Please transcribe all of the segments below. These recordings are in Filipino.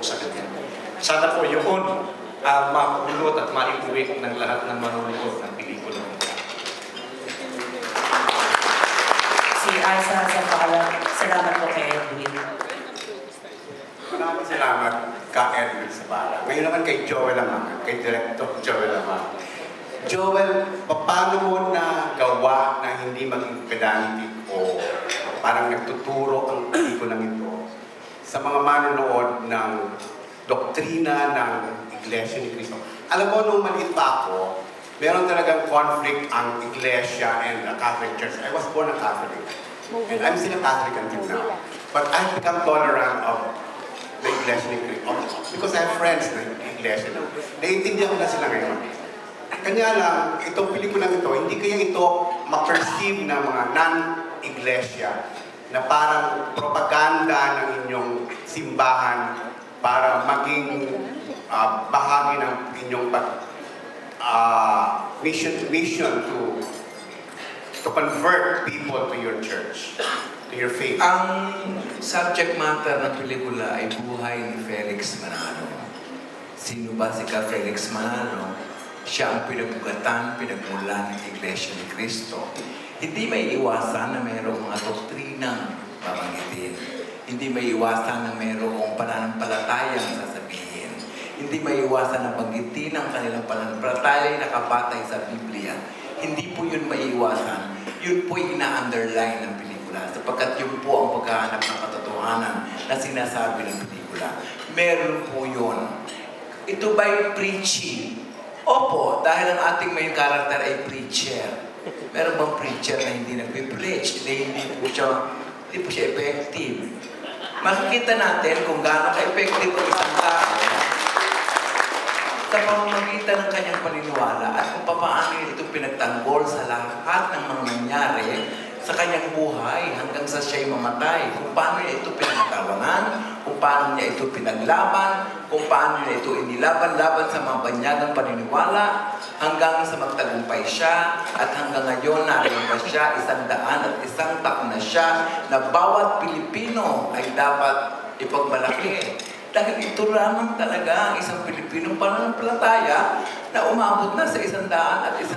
po sa kanya. Sana po yun mapulot at maiuwi ng lahat ng manonood ng pelikula. Si Asa sa pakalang, salamat po kay Edwin. Maraming salamat ka Edwin sa pala. Ngayon naman kay Joel naman, kay Director Joel naman. Joel, paano mo na gawa na hindi maging pedantic o parang nagtuturo ang pelikulang ito sa mga manonood ng doktrina ng Iglesia ni Cristo? Alam mo, nung maliit pa ako, meron talagang conflict ang Iglesia and the Catholic Church. I was born a Catholic. And I'm still a Catholic until now. But I've become tolerant of the Iglesia ni Cristo. Because I have friends na Iglesia na. Naiintindihan ko na sila ngayon. Kanya lang, itong pelikulang ito, hindi kaya ito ma-perceive ng mga non-Iglesia na parang propaganda ng inyong simbahan para maging bahagi ng inyong mission to convert people to your church, to your faith. Ang subject matter ng pelikula ay buhay ni Felix Manalo. Sino ba si Ka Felix Manalo? Siya ang pinagmugatan, pinagmulan ng Iglesia ni Cristo. Hindi may iwasan na mayroong mga doktrinang babanggitin. Hindi may iwasan na mayroong pananampalatayang sasabihin. Hindi may iwasan na banggitin ang kanilang pananampalataya na nakabatay sa Biblia. Hindi po yun may iwasan. Yun po ina-underline ng pelikula. Sapagkat yun po ang paghahanap ng katotohanan na sinasabi ng pelikula. Meron po yun. Ito ba'y preachy? Opo, dahil ang ating main character ay preacher. Meron bang preacher na hindi nagpe-preach? Hindi po siya effective. Makikita natin kung gaano ka-effective ang isang tao sa pamamagitan ng kanyang paniniwala at kung paano ito pinagtanggol sa lahat ng mga nangyari sa kanyang buhay hanggang sa siya'y mamatay. Kung paano niya ito pinagtawanan, kung paano niya ito pinaglaban, kung paano niya ito inilaban-laban sa mga banyagang paniniwala, hanggang sa magtagumpay siya, at hanggang ngayon naroon pa siya, 101 taon na siya, na bawat Pilipino ay dapat ipagmalaki. Dahil ito lamang talaga ang isang Pilipinong pananampalataya na umabot na sa 101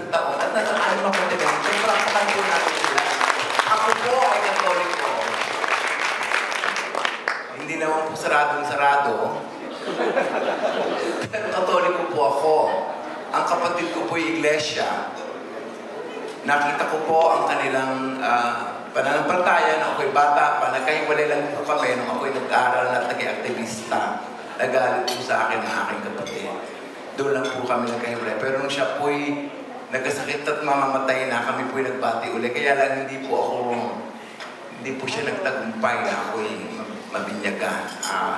taon at nasa anumang kontinente. Palakpakan po natin sila. Ako po ay Katoliko. Hindi naman po saradong-sarado. Pero Katoliko po ako. Ang kapatid ko po ay Iglesia. Nakita ko po ang kanilang pananampalataya na ako'y bata pa. Nagkahiwalay lang po kami nung ako'y nag-aaral at nag-aktivista. Nagalit po sa akin ang aking kapatid. Doon lang po kami nagkahiwalay. Pero nung siya po'y nagkasakit at mamamatay na, kami po'y nagbati uli. Kaya lang hindi po siya nagtagumpay na ako'y mabinyagan.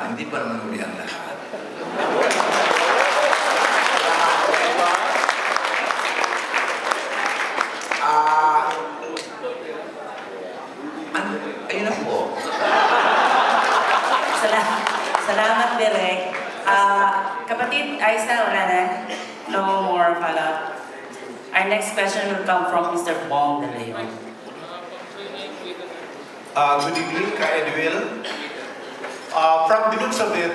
Hindi pa naman uli ang lahat. Ayun na po. Salamat, Direk. Kapatid, Aisa, wala na. No more follow-up. Our next question will come from Mr. Bong De Leon. Good evening, Ka Edwin. From the looks of it,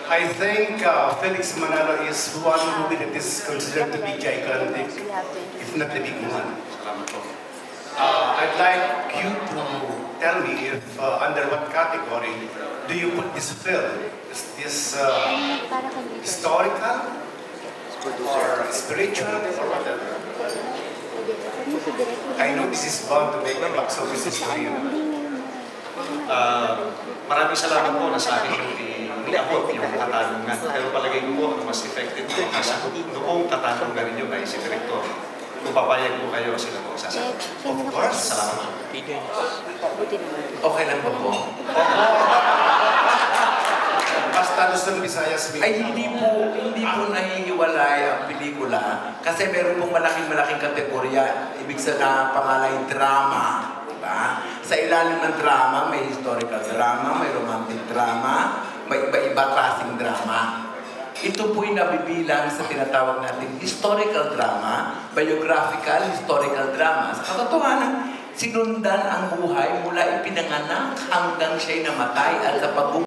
I think Felix Manalo is one movie that is considered to be gigantic, if not the big one. I'd like you to tell me if under what category do you put this film? Is this historical or spiritual or whatever? I know this is bound to make a box office history. Maraming salamat po na sa akin iniabot yung katanungan. Pero palagay ko po ang mas effective po kasagot noong katanungan ninyo ay si Director. Kung papayag po kayo, sila po sasagot. Of course. Salamat. Okay lang ba po? Basta Luzon, Visayas, Ay hindi po nahihiwalay ang pelikula kasi meron pong malaking kategorya. Ibig sabihin pangalay drama. Diba? Sa ilalim ng drama, may historical drama, may romantic drama, may iba-iba klaseng drama. Ito po'y nabibilang sa tinatawag natin historical drama, biographical historical drama. Sa katotohanan, sinundan ang buhay mula ipinanganak hanggang siya'y namatay at sa